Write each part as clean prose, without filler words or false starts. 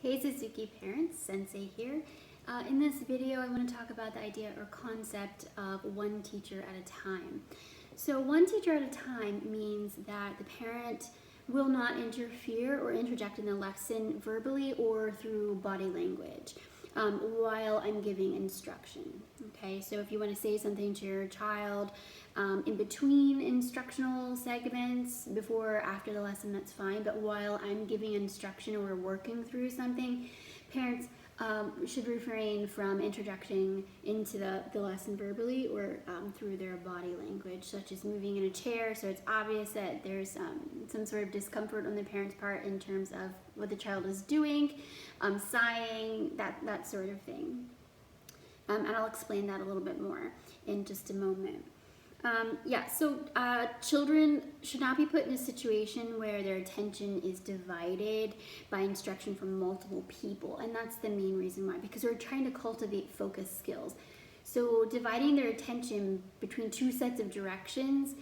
Hey Suzuki parents, Sensei here. In this video I want to talk about the idea or concept of one teacher at a time. So one teacher at a time means that the parent will not interfere or interject in the lesson verbally or through body language while I'm giving instruction. Okay, so if you want to say something to your child in between instructional segments, before or after the lesson, that's fine, but while I'm giving instruction or working through something, parents should refrain from interjecting into the lesson verbally or through their body language, such as moving in a chair, so it's obvious that there's some sort of discomfort on the parent's part in terms of what the child is doing, sighing, that sort of thing. And I'll explain that a little bit more in just a moment. Children should not be put in a situation where their attention is divided by instruction from multiple people, and that's the main reason why, because we're trying to cultivate focus skills. So dividing their attention between two sets of directions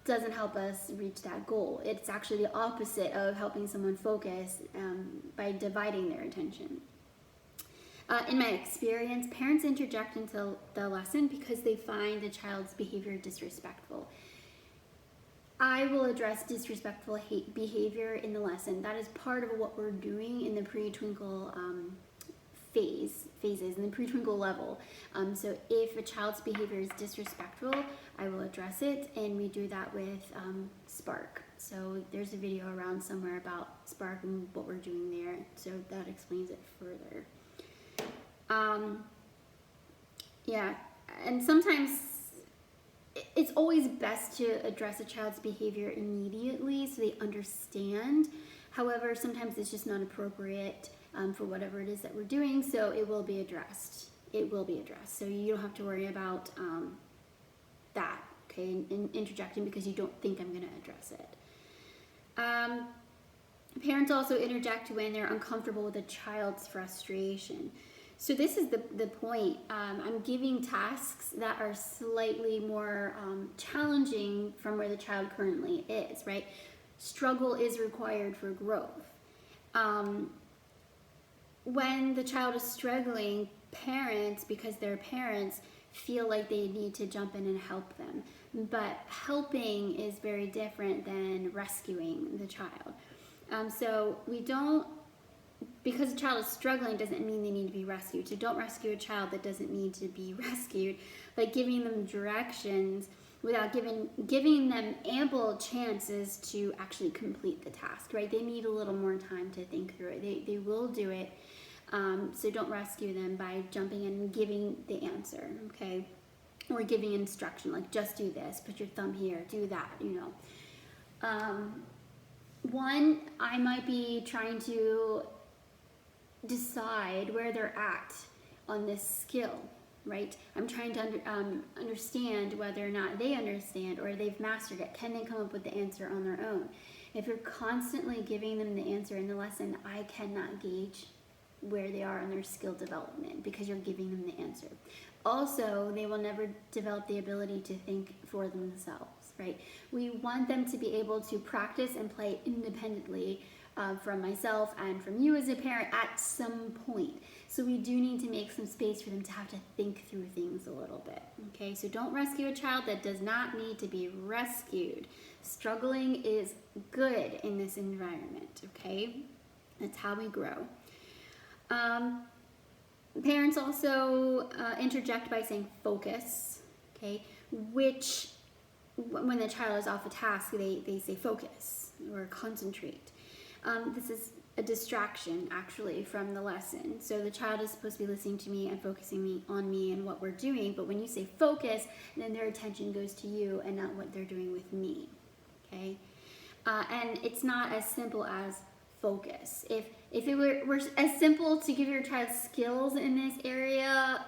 doesn't help us reach that goal. It's actually the opposite of helping someone focus by dividing their attention. In my experience, parents interject into the lesson because they find the child's behavior disrespectful. I will address disrespectful behavior in the lesson. That is part of what we're doing in the pre-twinkle phases, in the pre-twinkle level. So if a child's behavior is disrespectful, I will address it, and we do that with Spark. So there's a video around somewhere about Spark and what we're doing there, so that explains it further. And sometimes it's always best to address a child's behavior immediately so they understand. However, sometimes it's just not appropriate for whatever it is that we're doing, so it will be addressed. It will be addressed, so you don't have to worry about that, okay, and interjecting because you don't think I'm going to address it. Parents also interject when they're uncomfortable with a child's frustration. So this is the point. I'm giving tasks that are slightly more challenging from where the child currently is, right? Struggle is required for growth. When the child is struggling, parents, because they're parents, feel like they need to jump in and help them. But helping is very different than rescuing the child. So we don't, because a child is struggling doesn't mean they need to be rescued. So don't rescue a child that doesn't need to be rescued by giving them directions without giving them ample chances to actually complete the task, right? They need a little more time to think through it. They will do it. So don't rescue them by jumping in and giving the answer, okay? Or giving instruction, like just do this, put your thumb here, do that, you know. One, I might be trying to decide where they're at on this skill, right? I'm trying to understand whether or not they understand or they've mastered it. Can they come up with the answer on their own? If you're constantly giving them the answer in the lesson, I cannot gauge where they are in their skill development because you're giving them the answer. Also, they will never develop the ability to think for themselves, right? We want them to be able to practice and play independently from myself and from you as a parent at some point. So we do need to make some space for them to have to think through things a little bit, okay? So don't rescue a child that does not need to be rescued. Struggling is good in this environment, okay? That's how we grow. Parents also interject by saying focus, okay? Which, when the child is off a task, they say focus or concentrate. This is a distraction, actually, from the lesson. So the child is supposed to be listening to me and focusing on me and what we're doing, but when you say focus, then their attention goes to you and not what they're doing with me, okay? And it's not as simple as focus. If it were as simple to give your child skills in this area,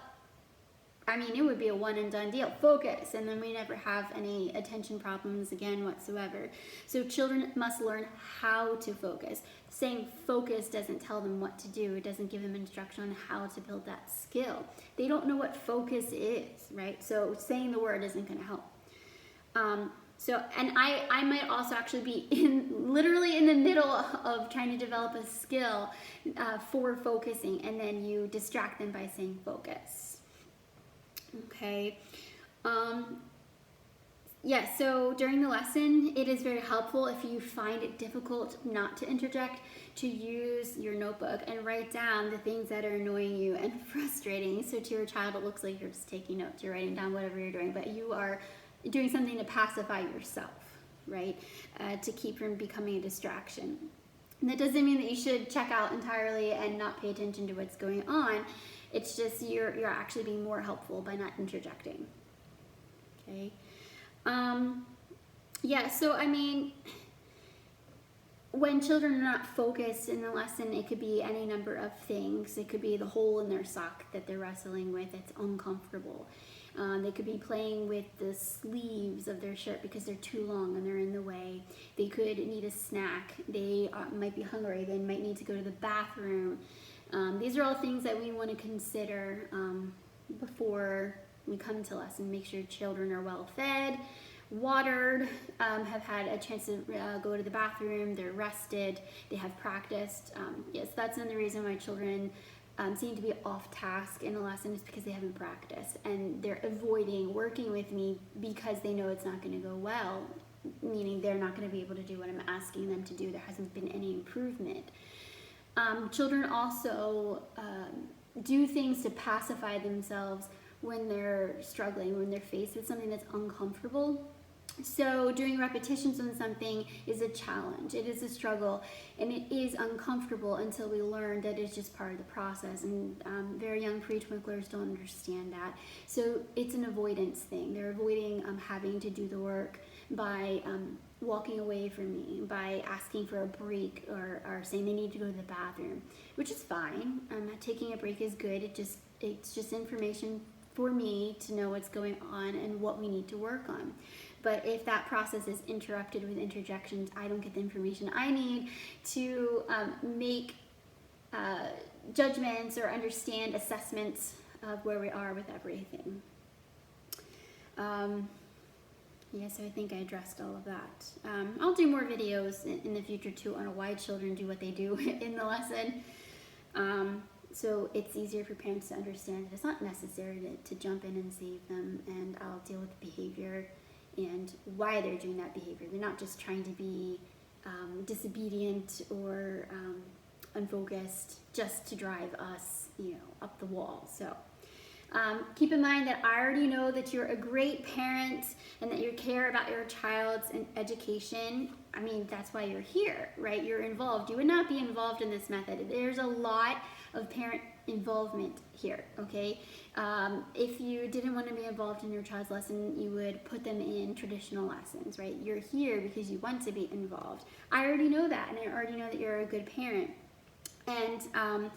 I mean, it would be a one and done deal. Focus, and then we never have any attention problems again whatsoever. So children must learn how to focus. Saying focus doesn't tell them what to do. It doesn't give them instruction on how to build that skill. They don't know what focus is, right? So saying the word isn't going to help. So, and I might also actually be literally in the middle of trying to develop a skill for focusing, and then you distract them by saying focus. Okay. Yeah, so during the lesson, it is very helpful if you find it difficult not to interject, to use your notebook and write down the things that are annoying you and frustrating. So to your child, it looks like you're just taking notes, you're writing down whatever you're doing, but you are doing something to pacify yourself, right? To keep from becoming a distraction. And that doesn't mean that you should check out entirely and not pay attention to what's going on. It's just you're actually being more helpful by not interjecting. Okay. Yeah, so I mean, when children are not focused in the lesson, it could be any number of things. It could be the hole in their sock that they're wrestling with that's uncomfortable. They could be playing with the sleeves of their shirt because they're too long and they're in the way. They could need a snack. They might be hungry. They might need to go to the bathroom. These are all things that we want to consider before we come to lesson. Make sure children are well fed, watered, have had a chance to go to the bathroom, they're rested, they have practiced. Yes, that's another reason why children seem to be off task in a lesson, is because they haven't practiced and they're avoiding working with me because they know it's not going to go well, meaning they're not going to be able to do what I'm asking them to do. There hasn't been any improvement. Children also do things to pacify themselves when they're struggling, when they're faced with something that's uncomfortable. So doing repetitions on something is a challenge, it is a struggle, and it is uncomfortable until we learn that it's just part of the process. And very young pre-twinklers don't understand that. So it's an avoidance thing. They're avoiding having to do the work by walking away from me, by asking for a break, or saying they need to go to the bathroom, which is fine. Taking a break is good. It's just information for me to know what's going on and what we need to work on. But if that process is interrupted with interjections, I don't get the information I need to make judgments or understand assessments of where we are with everything. Yeah, so I think I addressed all of that. I'll do more videos in the future too on why children do what they do in the lesson. So it's easier for parents to understand that it's not necessary to jump in and save them, and I'll deal with the behavior and why they're doing that behavior. They're not just trying to be disobedient or unfocused just to drive us, up the wall. So keep in mind that I already know that you're a great parent and that you care about your child's education. I mean, that's why you're here, right? You're involved. You would not be involved in this method. There's a lot of parent involvement here, okay? If you didn't want to be involved in your child's lesson, you would put them in traditional lessons, right? You're here because you want to be involved. I already know that, and I already know that you're a good parent. And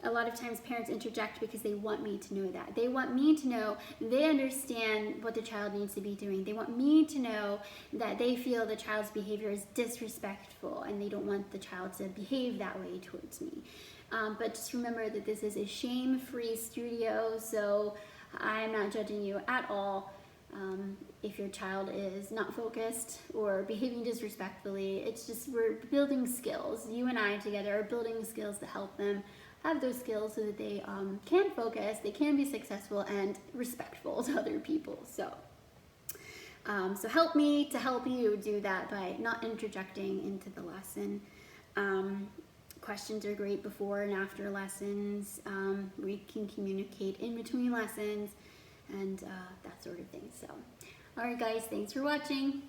a lot of times parents interject because they want me to know that. They want me to know they understand what the child needs to be doing. They want me to know that they feel the child's behavior is disrespectful and they don't want the child to behave that way towards me. But just remember that this is a shame-free studio, so I'm not judging you at all. If your child is not focused or behaving disrespectfully, it's just we're building skills. You and I together are building skills to help them have those skills so that they can focus, they can be successful and respectful to other people. So help me to help you do that by not interjecting into the lesson. Questions are great before and after lessons. We can communicate in between lessons and that sort of thing. So, all right, guys, thanks for watching.